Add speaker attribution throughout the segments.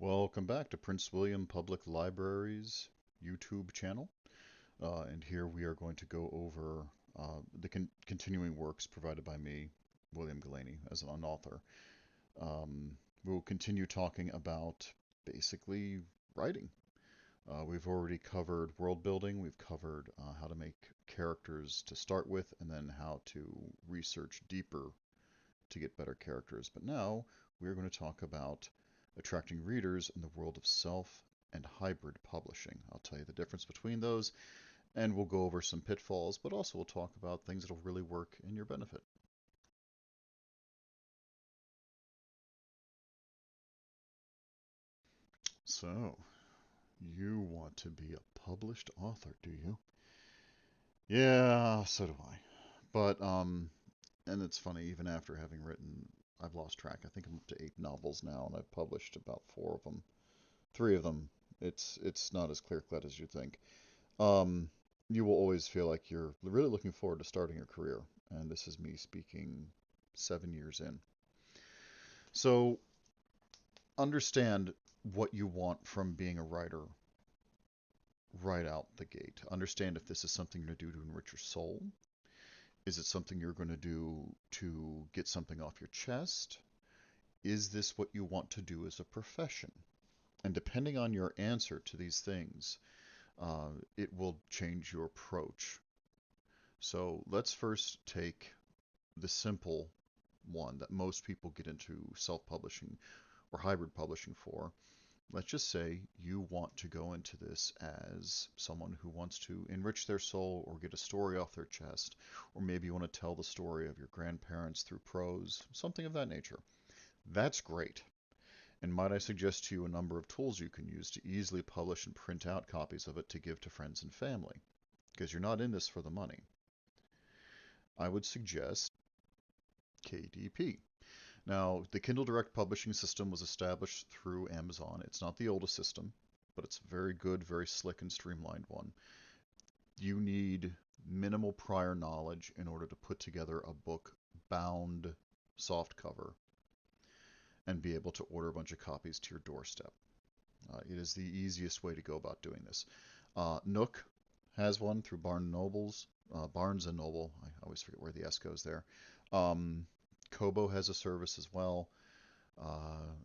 Speaker 1: Welcome back to Prince William Public Library's YouTube channel. And here we are going to go over the continuing works provided by me, William Galaini, as an author. We will continue talking about basically writing. We've already covered world building, we've covered how to make characters to start with, and then how to research deeper to get better characters. But now we're going to talk about attracting readers in the world of self and hybrid publishing. I'll tell you the difference between those, and we'll go over some pitfalls, but also we'll talk about things that'll really work in your benefit. So, you want to be a published author, do you? Yeah, so do I. But, and it's funny, even after having written, I've lost track. I think I'm up to 8 novels now, and I've published about 4 of them. 3 of them. It's not as clear cut as you think. Um, you will always feel like you're really looking forward to starting your career, and this is me speaking 7 years in. So understand what you want from being a writer right out the gate. Understand if this is something you're going to do to enrich your soul. Is it something you're going to do to get something off your chest? Is this what you want to do as a profession? And depending on your answer to these things, it will change your approach. So let's first take the simple one that most people get into self-publishing or hybrid publishing for. Let's just say you want to go into this as someone who wants to enrich their soul or get a story off their chest, or maybe you want to tell the story of your grandparents through prose, something of that nature. That's great. And might I suggest to you a number of tools you can use to easily publish and print out copies of it to give to friends and family, because you're not in this for the money. I would suggest KDP. Now, the Kindle Direct Publishing system was established through Amazon. It's not the oldest system, but it's a very good, very slick and streamlined one. You need minimal prior knowledge in order to put together a book bound softcover and be able to order a bunch of copies to your doorstep. It is the easiest way to go about doing this. Nook has one through Barnes and Noble. I always forget where the S goes there. Um, Kobo has a service as well. Uh,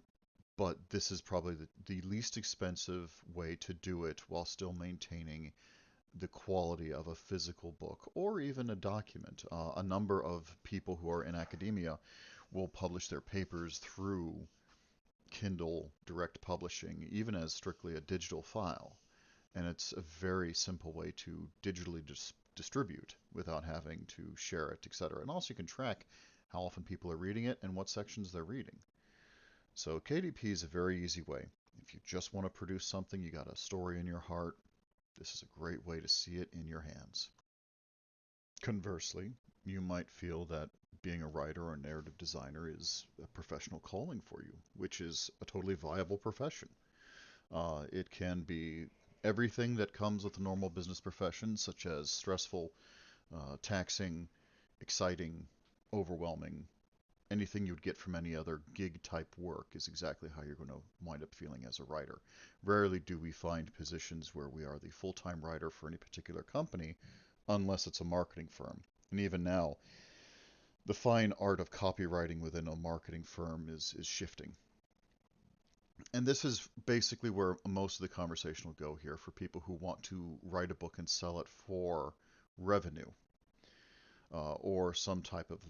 Speaker 1: but this is probably the least expensive way to do it while still maintaining the quality of a physical book or even a document. A number of people who are in academia will publish their papers through Kindle Direct Publishing, even as strictly a digital file. And it's a very simple way to digitally distribute without having to share it, etc. And also you can track how often people are reading it and what sections they're reading. So KDP is a very easy way. If you just want to produce something, you got a story in your heart, this is a great way to see it in your hands. Conversely, you might feel that being a writer or narrative designer is a professional calling for you, which is a totally viable profession. It can be everything that comes with a normal business profession, such as stressful, taxing, exciting, overwhelming. Anything you'd get from any other gig type work is exactly how you're going to wind up feeling as a writer. Rarely do we find positions where we are the full-time writer for any particular company unless it's a marketing firm. And even now, the fine art of copywriting within a marketing firm is shifting. And this is basically where most of the conversation will go here for people who want to write a book and sell it for revenue or some type of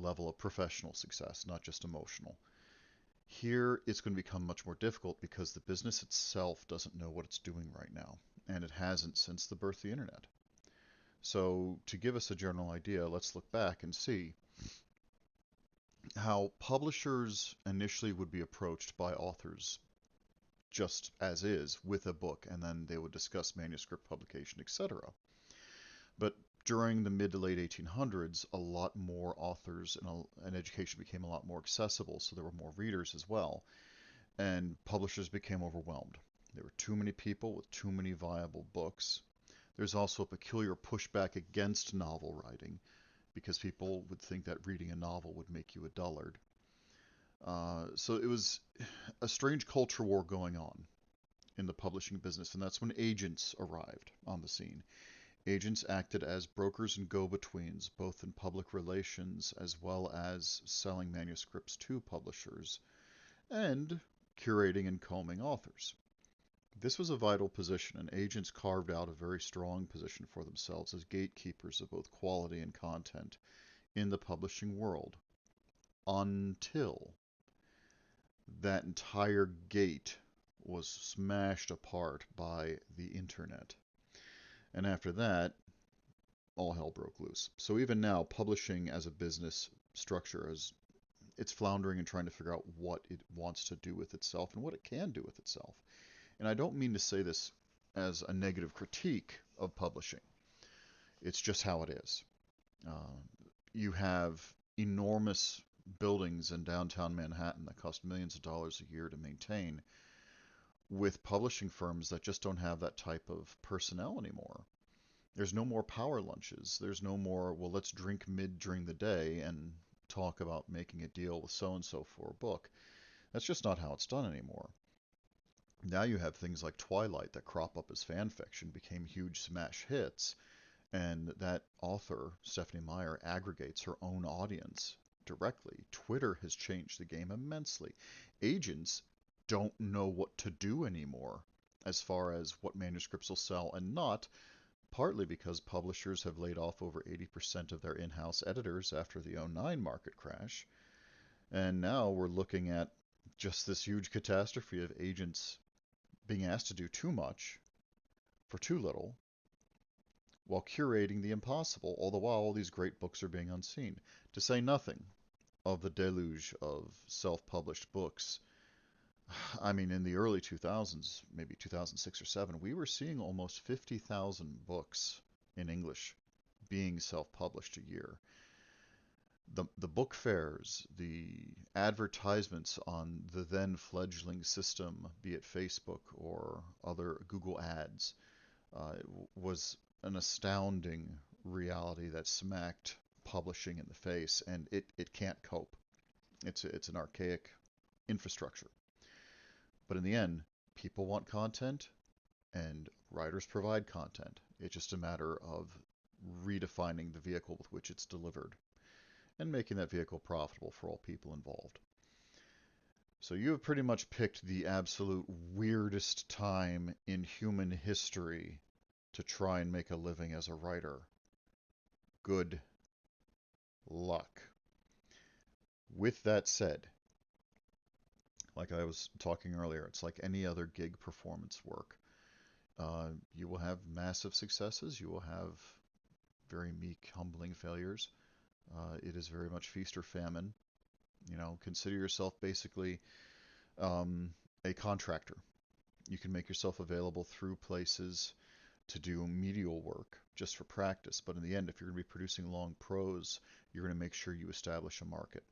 Speaker 1: level of professional success, not just emotional. Here, it's going to become much more difficult because the business itself doesn't know what it's doing right now, and it hasn't since the birth of the internet. So, to give us a general idea, let's look back and see how publishers initially would be approached by authors just as is with a book, and then they would discuss manuscript publication, etc. But during the mid to late 1800s, a lot more authors and education became a lot more accessible, so there were more readers as well, and publishers became overwhelmed. There were too many people with too many viable books. There's also a peculiar pushback against novel writing because people would think that reading a novel would make you a dullard. So it was a strange culture war going on in the publishing business, and that's when agents arrived on the scene. Agents acted as brokers and go-betweens, both in public relations as well as selling manuscripts to publishers and curating and combing authors. This was a vital position, and agents carved out a very strong position for themselves as gatekeepers of both quality and content in the publishing world until that entire gate was smashed apart by the internet. And after that, all hell broke loose. So even now, publishing as a business structure is it's floundering and trying to figure out what it wants to do with itself and what it can do with itself. And I don't mean to say this as a negative critique of publishing. It's just how it is. Uh, you have enormous buildings in downtown Manhattan that cost millions of dollars a year to maintain, with publishing firms that just don't have that type of personnel anymore. There's no more power lunches. There's no more, well, let's drink mid during the day and talk about making a deal with so and so for a book. That's just not how it's done anymore. Now you have things like Twilight that crop up as fan fiction, became huge smash hits, and that author, Stephanie Meyer, aggregates her own audience directly. Twitter has changed the game immensely. Agents don't know what to do anymore as far as what manuscripts will sell and not, partly because publishers have laid off over 80% of their in-house editors after the '09 market crash. And now we're looking at just this huge catastrophe of agents being asked to do too much for too little while curating the impossible, all the while all these great books are being unseen. To say nothing of the deluge of self-published books. I mean, in the early 2000s, maybe 2006 or 7, we were seeing almost 50,000 books in English being self-published a year. The book fairs, the advertisements on the then fledgling system, be it Facebook or other Google ads, was an astounding reality that smacked publishing in the face, and it can't cope. It's an archaic infrastructure. But in the end, people want content, and writers provide content. It's just a matter of redefining the vehicle with which it's delivered and making that vehicle profitable for all people involved. So you have pretty much picked the absolute weirdest time in human history to try and make a living as a writer. Good luck. With that said, like I was talking earlier, it's like any other gig performance work. You will have massive successes. You will have very meek, humbling failures. It is very much feast or famine. You know, consider yourself basically um, a contractor. You can make yourself available through places to do medial work just for practice. But in the end, if you're going to be producing long prose, you're going to make sure you establish a market.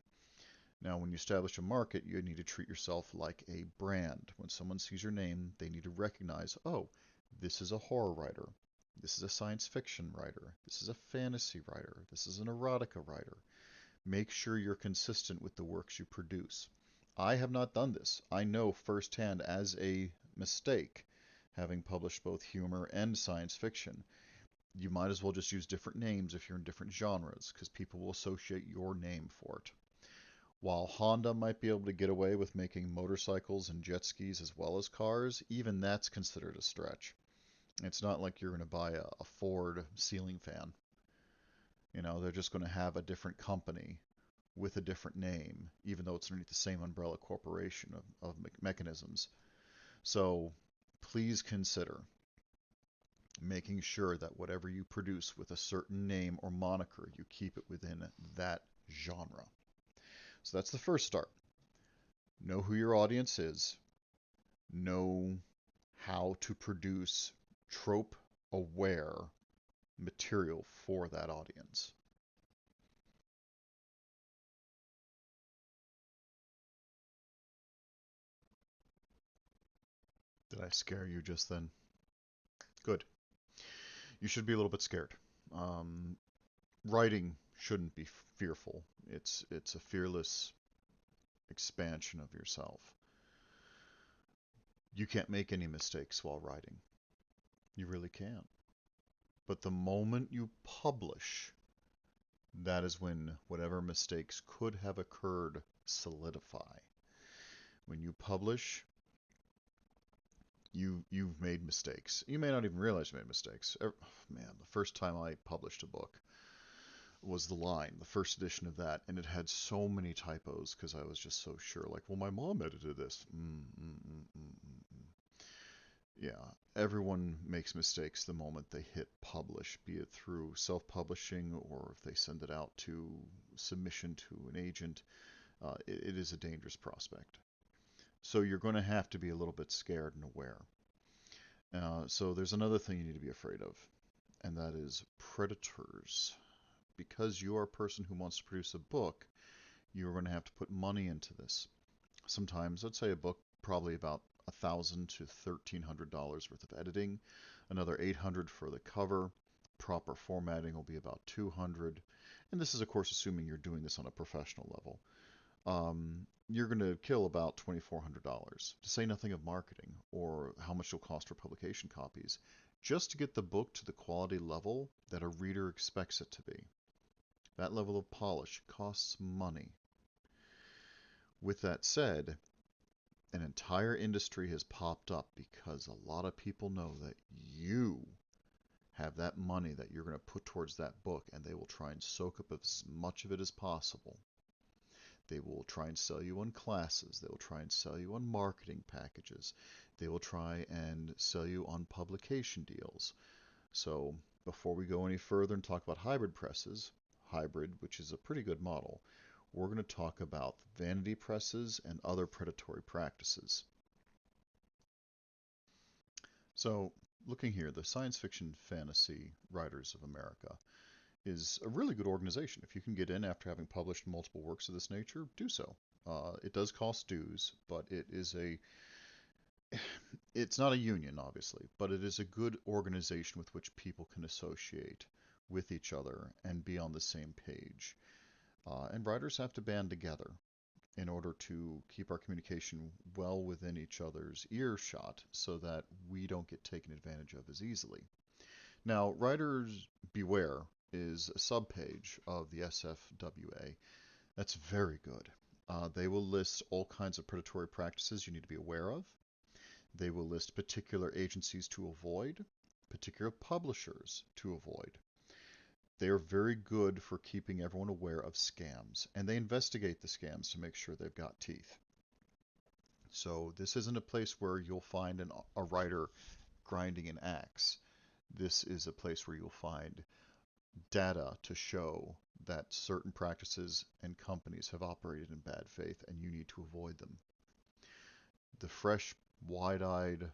Speaker 1: Now, when you establish a market, you need to treat yourself like a brand. When someone sees your name, they need to recognize, oh, this is a horror writer. This is a science fiction writer. This is a fantasy writer. This is an erotica writer. Make sure you're consistent with the works you produce. I have not done this. I know firsthand as a mistake, having published both humor and science fiction. You might as well just use different names if you're in different genres, because people will associate your name for it. While Honda might be able to get away with making motorcycles and jet skis as well as cars, even that's considered a stretch. It's not like you're going to buy a Ford ceiling fan. You know, they're just going to have a different company with a different name, even though it's underneath the same umbrella corporation of mechanisms. So please consider making sure that whatever you produce with a certain name or moniker, you keep it within that genre. So that's the first start. Know who your audience is. Know how to produce trope-aware material for that audience. Did I scare you just then? Good. You should be a little bit scared. Um, Writing shouldn't be fearful. It's a fearless expansion of yourself. You can't make any mistakes while writing. You really can't. But the moment you publish, that is when whatever mistakes could have occurred solidify. When you publish, you've made mistakes. You may not even realize you made mistakes. Man, the first time I published a book was The Line, the first edition of that, and it had so many typos because I was just so sure. Like, well, my mom edited this. Yeah, everyone makes mistakes the moment they hit publish, be it through self-publishing or if they send it out to submission to an agent. It is a dangerous prospect. So you're going to have to be a little bit scared and aware. So there's another thing you need to be afraid of, and that is predators. Because you are a person who wants to produce a book, you're going to have to put money into this. Sometimes, let's say a book, probably about $1,000 to $1,300 worth of editing, another $800 for the cover. Proper formatting will be about $200, and this is of course assuming you're doing this on a professional level. You're going to kill about $2,400, to say nothing of marketing or how much it'll cost for publication copies, just to get the book to the quality level that a reader expects it to be. That level of polish costs money. With that said, an entire industry has popped up because a lot of people know that you have that money that you're going to put towards that book, and they will try and soak up as much of it as possible. They will try and sell you on classes. They will try and sell you on marketing packages. They will try and sell you on publication deals. So before we go any further and talk about hybrid presses, hybrid, which is a pretty good model, we're going to talk about vanity presses and other predatory practices. So looking here, the Science Fiction Fantasy Writers of America is a really good organization. If you can get in after having published multiple works of this nature, do so. It does cost dues, but it's not a union, obviously, but it is a good organization with which people can associate with each other and be on the same page. And writers have to band together in order to keep our communication well within each other's earshot so that we don't get taken advantage of as easily. Now, Writers Beware is a subpage of the SFWA. That's very good. They will list all kinds of predatory practices you need to be aware of. They will list particular agencies to avoid, particular publishers to avoid. They are very good for keeping everyone aware of scams, and they investigate the scams to make sure they've got teeth. So this isn't a place where you'll find a writer grinding an axe. This is a place where you'll find data to show that certain practices and companies have operated in bad faith and you need to avoid them. The fresh, wide-eyed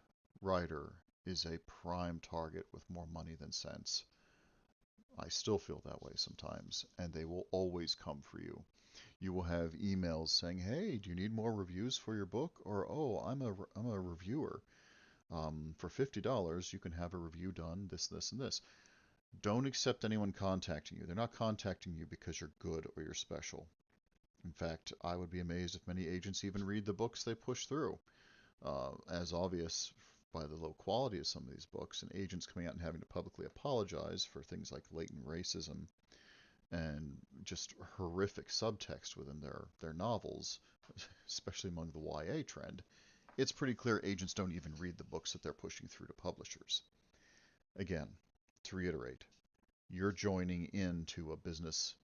Speaker 1: writer is a prime target with more money than sense. I still feel that way sometimes, and they will always come for you. You will have emails saying, "Hey, do you need more reviews for your book?" Or, "Oh, I'm a reviewer. For $50, you can have a review done, this, and this." Don't accept anyone contacting you. They're not contacting you because you're good or you're special. In fact, I would be amazed if many agents even read the books they push through. As obvious by the low quality of some of these books, and agents coming out and having to publicly apologize for things like latent racism and just horrific subtext within their novels, especially among the YA trend, it's pretty clear agents don't even read the books that they're pushing through to publishers. Again, to reiterate, you're joining into a business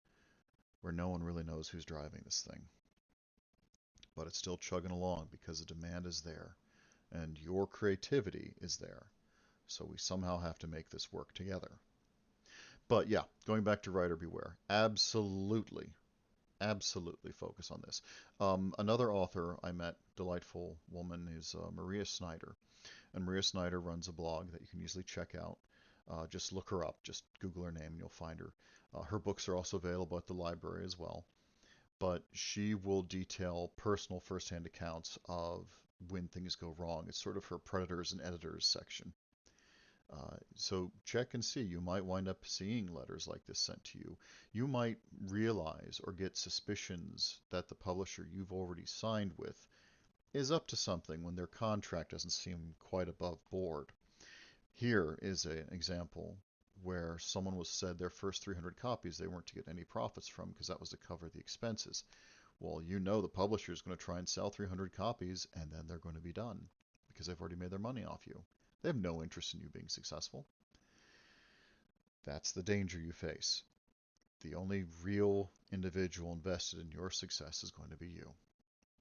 Speaker 1: where no one really knows who's driving this thing. But it's still chugging along because the demand is there and your creativity is there. So we somehow have to make this work together. But yeah, going back to Writer Beware, absolutely, absolutely focus on this. Another author I met, delightful woman, is Maria Snyder. And Maria Snyder runs a blog that you can easily check out. Just look her up, just Google her name and you'll find her. Her books are also available at the library as well. But she will detail personal firsthand accounts of when things go wrong. It's sort of her predators and editors section. So check and see. You might wind up seeing letters like this sent to you. You might realize or get suspicions that the publisher you've already signed with is up to something when their contract doesn't seem quite above board. Here is an example where someone was said their first 300 copies they weren't to get any profits from because that was to cover the expenses. Well, you know the publisher is going to try and sell 300 copies and then they're going to be done because they've already made their money off you. They have no interest in you being successful. That's the danger you face. The only real individual invested in your success is going to be you,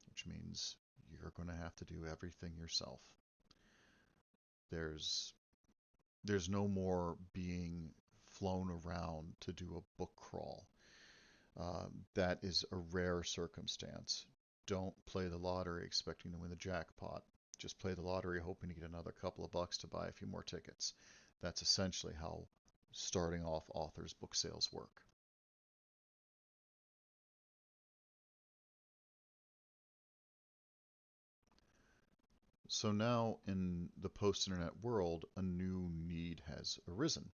Speaker 1: which means you're going to have to do everything yourself. There's there's no more being flown around to do a book crawl. That is a rare circumstance. Don't play the lottery expecting to win the jackpot. Just play the lottery hoping to get another couple of bucks to buy a few more tickets. That's essentially how starting off authors' book sales work. So now in the post-internet world, a new need has arisen.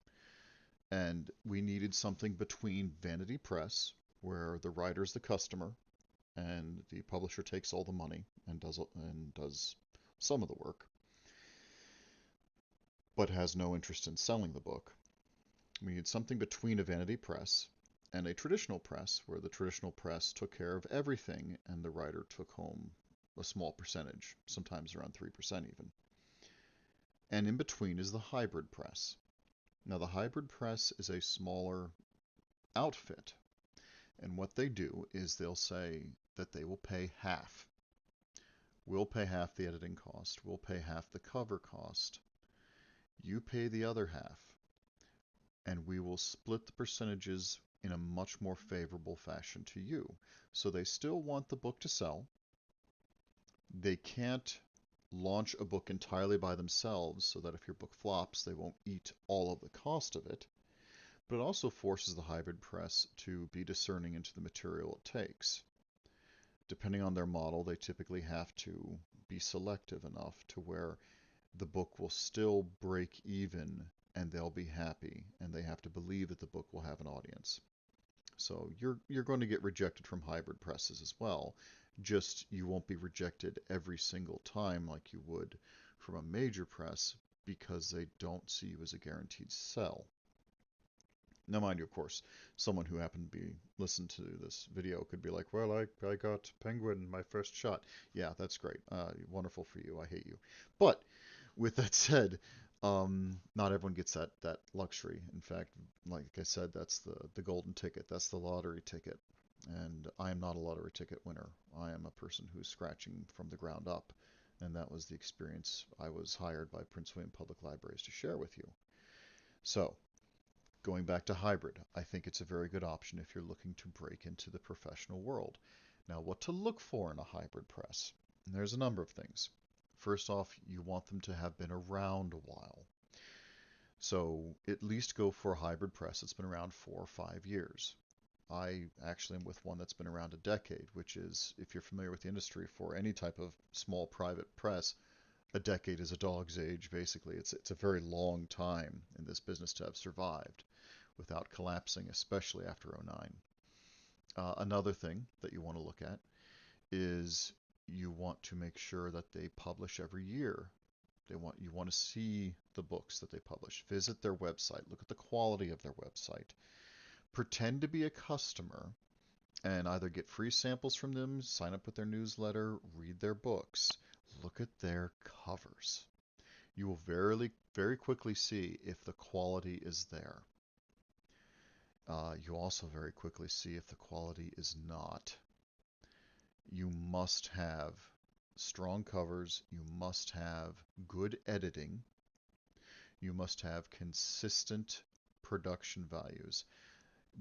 Speaker 1: And we needed something between vanity press, where the writer's the customer and the publisher takes all the money and does some of the work, but has no interest in selling the book. We needed something between a vanity press and a traditional press, where the traditional press took care of everything and the writer took home a small percentage, sometimes around 3% even. And in between is the hybrid press. Now, the hybrid press is a smaller outfit, and what they do is they'll say that they will pay half. We'll pay half the editing cost, we'll pay half the cover cost, you pay the other half, and we will split the percentages in a much more favorable fashion to you. So they still want the book to sell. They can't launch a book entirely by themselves so that if your book flops, they won't eat all of the cost of it. But it also forces the hybrid press to be discerning into the material it takes. Depending on their model, they typically have to be selective enough to where the book will still break even and they'll be happy, and they have to believe that the book will have an audience. So you're going to get rejected from hybrid presses as well. Just you won't be rejected every single time like you would from a major press because they don't see you as a guaranteed sell. Now, mind you, of course, someone who happened to be listen to this video could be like, "Well, I got Penguin my first shot." Yeah, that's great. Wonderful for you. I hate you. But with that said, not everyone gets that luxury. In fact, like I said, that's the golden ticket. That's the lottery ticket. And I am not a lottery ticket winner. I am a person who's scratching from the ground up. And that was the experience I was hired by Prince William Public Libraries to share with you. So, going back to hybrid, I think it's a very good option if you're looking to break into the professional world. Now, what to look for in a hybrid press? And there's a number of things. First off, you want them to have been around a while. So at least go for a hybrid press that's been around 4 or 5 years. I actually am with one that's been around a decade, which is, if you're familiar with the industry for any type of small private press, a decade is a dog's age, basically. It's a very long time in this business to have survived without collapsing, especially after '09. Another thing that you want to look at is you want to make sure that they publish every year. You want to see the books that they publish. Visit their website. Look at the quality of their website. Pretend to be a customer and either get free samples from them, sign up with their newsletter, read their books. Look at their covers. You will very quickly see if the quality is there. You also very quickly see if the quality is not. You must have strong covers. You must have good editing. You must have consistent production values.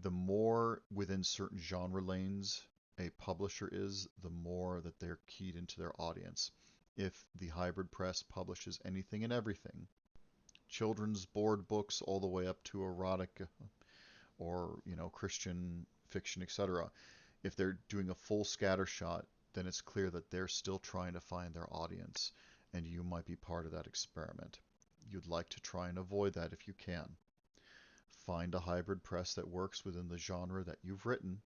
Speaker 1: The more within certain genre lanes a publisher is, the more that they're keyed into their audience. If the hybrid press publishes anything and everything, children's board books all the way up to erotic or Christian fiction, etc. If they're doing a full scattershot, then it's clear that they're still trying to find their audience, and you might be part of that experiment. You'd like to try and avoid that if you can. Find a hybrid press that works within the genre that you've written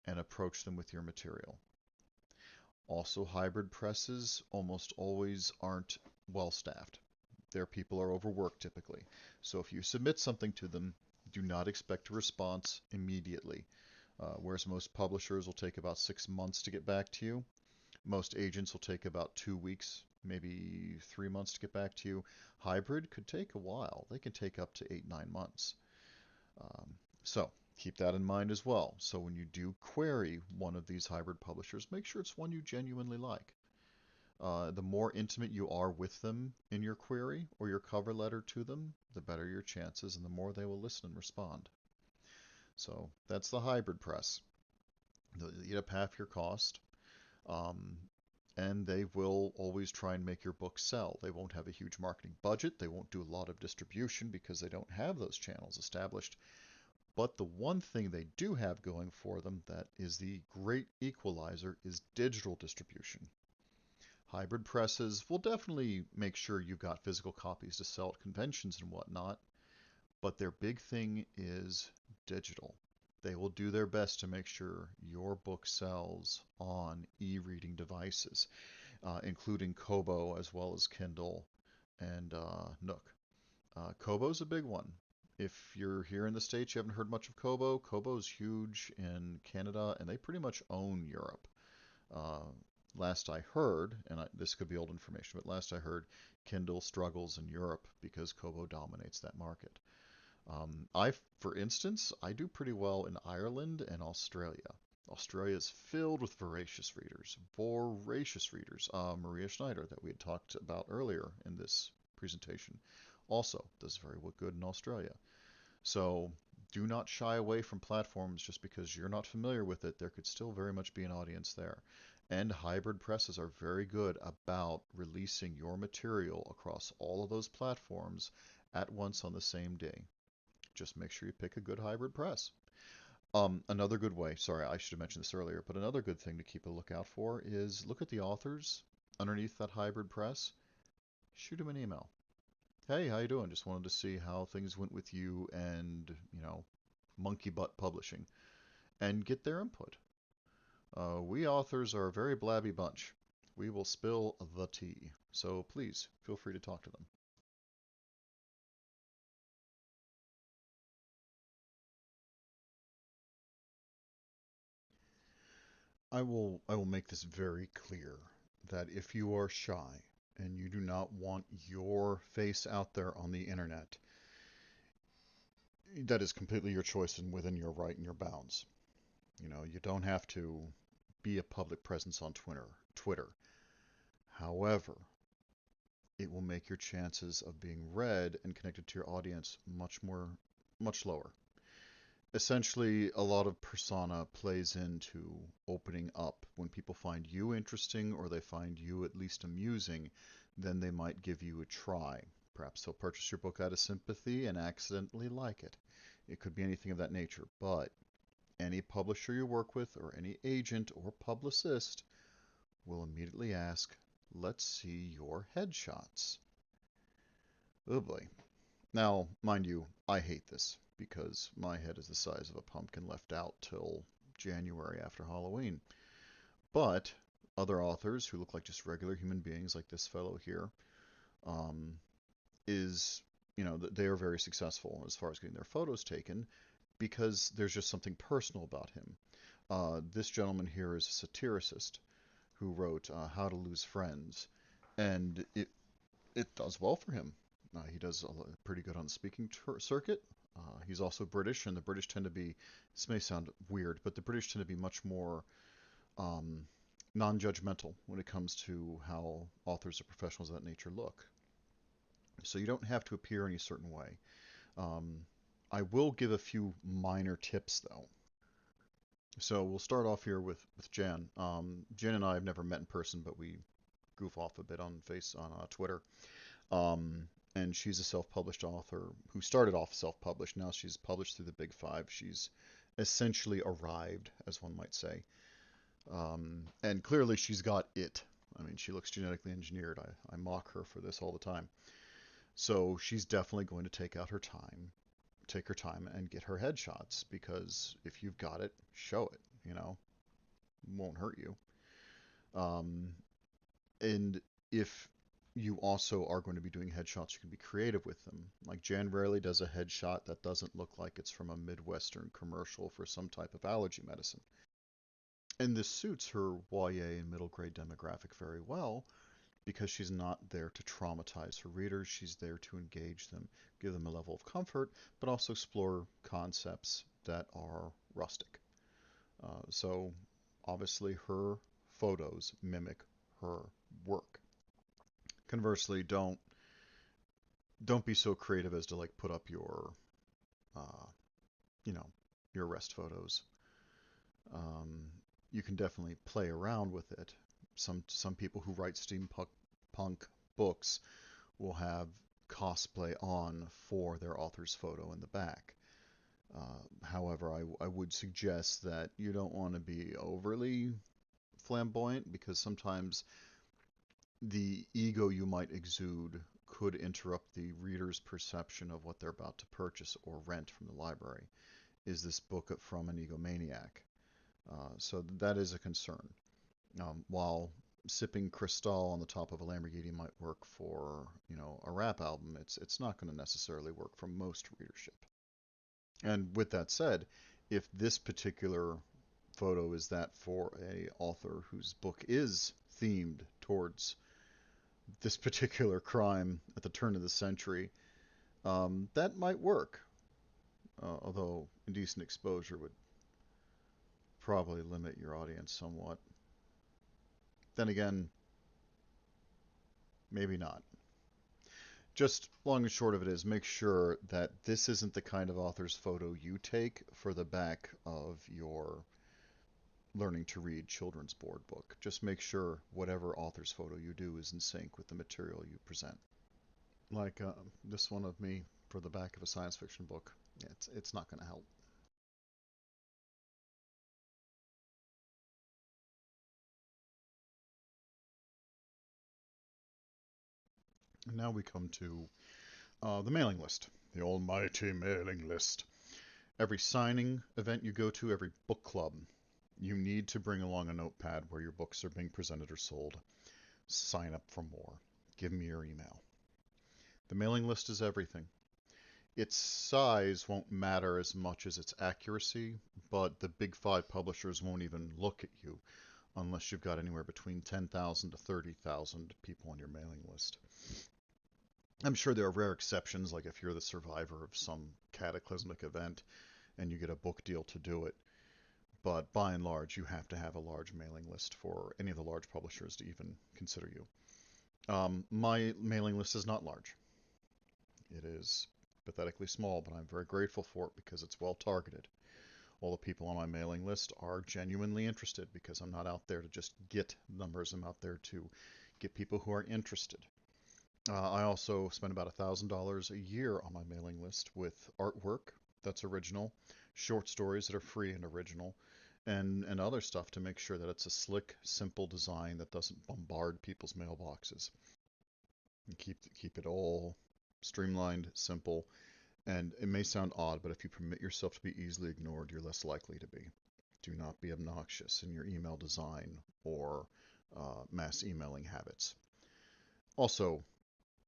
Speaker 1: and approach them with your material. Also, hybrid presses almost always aren't well staffed. Their people are overworked typically. So if you submit something to them, do not expect a response immediately. Whereas most publishers will take about 6 months to get back to you, most agents will take about 2 weeks, maybe 3 months to get back to you. Hybrid could take a while. They can take up to 8, 9 months. So keep that in mind as well. So when you do query one of these hybrid publishers, make sure it's one you genuinely like. The more intimate you are with them in your query or your cover letter to them, the better your chances and the more they will listen and respond. So that's the hybrid press. They'll eat up half your cost, um, and they will always try and make your book sell. They won't have a huge marketing budget. They won't do a lot of distribution because they don't have those channels established. But the one thing they do have going for them that is the great equalizer is digital distribution. Hybrid presses will definitely make sure you've got physical copies to sell at conventions and whatnot, but their big thing is digital. They will do their best to make sure your book sells on e-reading devices, including Kobo as well as Kindle and Nook. Kobo's a big one. If you're here in the States, you haven't heard much of Kobo. Kobo's huge in Canada, and they pretty much own Europe. Uh, Last I heard, and this could be old information, but last I heard, Kindle struggles in Europe because Kobo dominates that market. For instance, I do pretty well in Ireland and Australia. Australia is filled with voracious readers, voracious readers. Maria Schneider, that we had talked about earlier in this presentation, also does very good in Australia. So do not shy away from platforms just because you're not familiar with it. There could still very much be an audience there. And hybrid presses are very good about releasing your material across all of those platforms at once on the same day. Just make sure you pick a good hybrid press. Another good way, sorry, I should have mentioned this earlier, but another good thing to keep a lookout for is look at the authors underneath that hybrid press. Shoot them an email. Hey, how you doing? Just wanted to see how things went with you and, Monkey Butt Publishing, and get their input. We authors are a very blabby bunch. We will spill the tea. So please feel free to talk to them. I will make this very clear that if you are shy and you do not want your face out there on the internet, that is completely your choice and within your right and your bounds. You don't have to be a public presence on Twitter. However, it will make your chances of being read and connected to your audience much lower. Essentially, a lot of persona plays into opening up. When people find you interesting or they find you at least amusing, then they might give you a try. Perhaps they'll purchase your book out of sympathy and accidentally like it. It could be anything of that nature, but any publisher you work with or any agent or publicist will immediately ask, let's see your headshots. Oh boy. Now, mind you, I hate this because my head is the size of a pumpkin left out till January after Halloween. But other authors who look like just regular human beings, like this fellow here, um, is, they are very successful as far as getting their photos taken because there's just something personal about him. This gentleman here is a satiricist who wrote How to Lose Friends, and it does well for him. He does pretty good on the speaking circuit. He's also British, and the British tend to be, this may sound weird, but the British tend to be much more um, non-judgmental when it comes to how authors or professionals of that nature look. So you don't have to appear any certain way. Um, I will give a few minor tips, though. So we'll start off here with Jan. Jan and I have never met in person, but we goof off a bit on Twitter. And she's a self-published author who started off self-published. Now she's published through the Big Five. She's essentially arrived, as one might say. And clearly she's got it. I mean, she looks genetically engineered. I mock her for this all the time. So she's definitely going to take her time and get her headshots because if you've got it, show it, you know, won't hurt you. Um, and if you also are going to be doing headshots, you can be creative with them. Like Jan rarely does a headshot that doesn't look like it's from a Midwestern commercial for some type of allergy medicine. And this suits her YA and middle grade demographic very well because she's not there to traumatize her readers. She's there to engage them, give them a level of comfort, but also explore concepts that are rustic. So obviously her photos mimic her work. Conversely, don't be so creative as to like put up your uh, you know your arrest photos. Um, you can definitely play around with it. Some people who write steampunk punk books will have cosplay on for their author's photo in the back. However, I would suggest that you don't want to be overly flamboyant because sometimes the ego you might exude could interrupt the reader's perception of what they're about to purchase or rent from the library. Is this book from an egomaniac? So that is a concern. While sipping Cristal on the top of a Lamborghini might work for, a rap album, it's not going to necessarily work for most readership. And with that said, if this particular photo is that for a author whose book is themed towards this particular crime at the turn of the century, that might work. Although indecent exposure would probably limit your audience somewhat. Then again, maybe not. Just long and short of it is make sure that this isn't the kind of author's photo you take for the back of your learning to read children's board book. Just make sure whatever author's photo you do is in sync with the material you present. Like this one of me for the back of a science fiction book. It's not going to help. And now we come to the mailing list, the almighty mailing list. Every signing event you go to, every book club, you need to bring along a notepad where your books are being presented or sold. Sign up for more. Give me your email. The mailing list is everything. Its size won't matter as much as its accuracy, but the big five publishers won't even look at you unless you've got anywhere between 10,000 to 30,000 people on your mailing list. I'm sure there are rare exceptions, like if you're the survivor of some cataclysmic event and you get a book deal to do it. But by and large, you have to have a large mailing list for any of the large publishers to even consider you. My mailing list is not large. It is pathetically small, but I'm very grateful for it because it's well targeted. All the people on my mailing list are genuinely interested because I'm not out there to just get numbers. I'm out there to get people who are interested. I also spend about $1,000 a year on my mailing list with artwork that's original, short stories that are free and original, and other stuff to make sure that it's a slick, simple design that doesn't bombard people's mailboxes. And keep it all streamlined, simple, and it may sound odd, but if you permit yourself to be easily ignored, you're less likely to be. Do not be obnoxious in your email design or mass emailing habits. Also,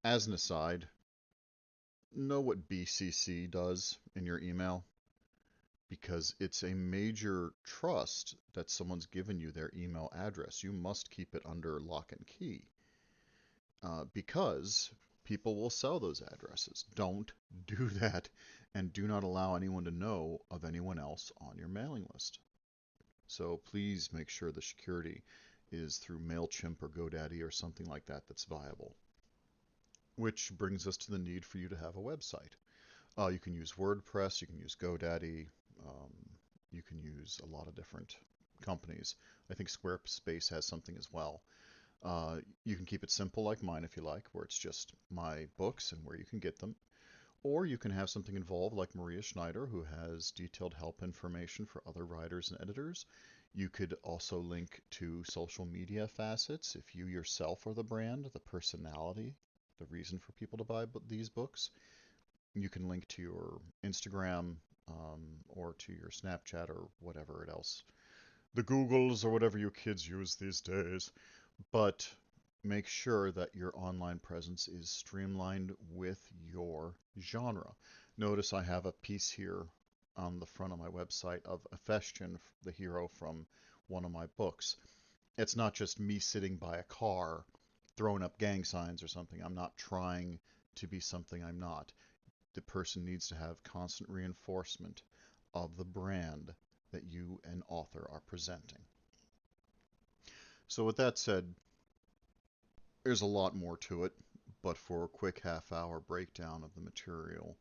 Speaker 1: as an aside, know what BCC does in your email because it's a major trust that someone's given you their email address. You must keep it under lock and key because people will sell those addresses. Don't do that and do not allow anyone to know of anyone else on your mailing list. So please make sure the security is through MailChimp or GoDaddy or something like that that's viable. Which brings us to the need for you to have a website. You can use WordPress, you can use GoDaddy, um, you can use a lot of different companies. I think Squarespace has something as well. You can keep it simple like mine if you like, where it's just my books and where you can get them. Or you can have something involved like Maria Schneider, who has detailed help information for other writers and editors. You could also link to social media facets if you yourself are the brand, the personality. the reason for people to buy these books. You can link to your Instagram or to your Snapchat or whatever else, the Googles or whatever you kids use these days. But make sure that your online presence is streamlined with your genre. Notice I have a piece here on the front of my website of Ephestion, the hero from one of my books. It's not just me sitting by a car throwing up gang signs or something. I'm not trying to be something I'm not. The person needs to have constant reinforcement of the brand that you, an author, are presenting. So with that said, there's a lot more to it, but for a quick half-hour breakdown of the material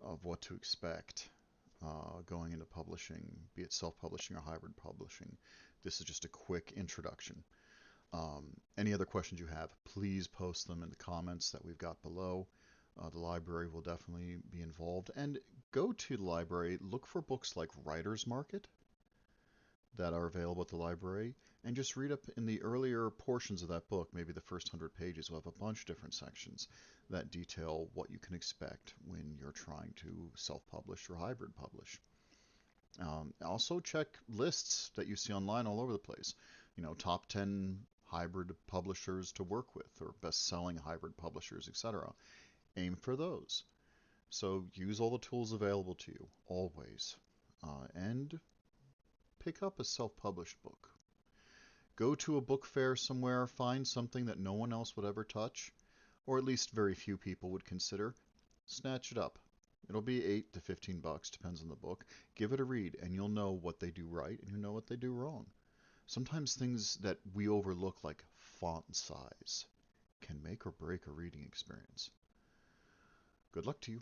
Speaker 1: of what to expect going into publishing, be it self-publishing or hybrid publishing, this is just a quick introduction. Any other questions you have, please post them in the comments that we've got below. The library will definitely be involved. And go to the library, look for books like Writer's Market that are available at the library, and just read up in the earlier portions of that book, maybe the first 100 pages. We'll have a bunch of different sections that detail what you can expect when you're trying to self-publish or hybrid publish. Also check lists that you see online all over the place. You know, top 10 hybrid publishers to work with, or best-selling hybrid publishers, etc. Aim for those. So use all the tools available to you, always. And pick up a self-published book. Go to a book fair somewhere, find something that no one else would ever touch, or at least very few people would consider. Snatch it up. It'll be $8 to $15, depends on the book. Give it a read, and you'll know what they do right and you know what they do wrong. Sometimes things that we overlook, like font size, can make or break a reading experience. Good luck to you.